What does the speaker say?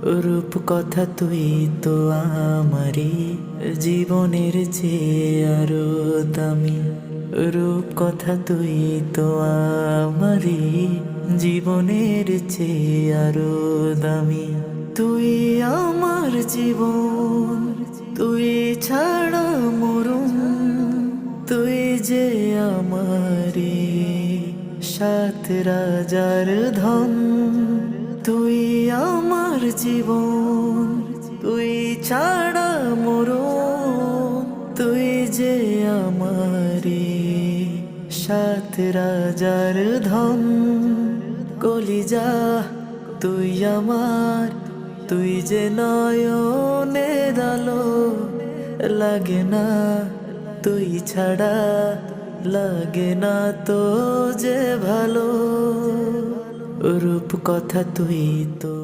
রূপ কথা তুই তো আমারি জীবনের চেয়ে আরো দামি। রূপ কথা তুই তো আমারি জীবনের চেয়ে আরো দামি। তুই আমার জীবন, তুই ছাড়া মরুম, তুই যে আমারি সাত রাজার ধন। তুই আমার জীবন, তুই ছাড়া মরুম, তুই যে আমারি সাত রাজার ধন। কলিজা তুই আমার, তুই যে নয়নের আলো, লাগে না তুই ছাড়া, লাগে না তো যে ভালো। রূপ কথা তুই তো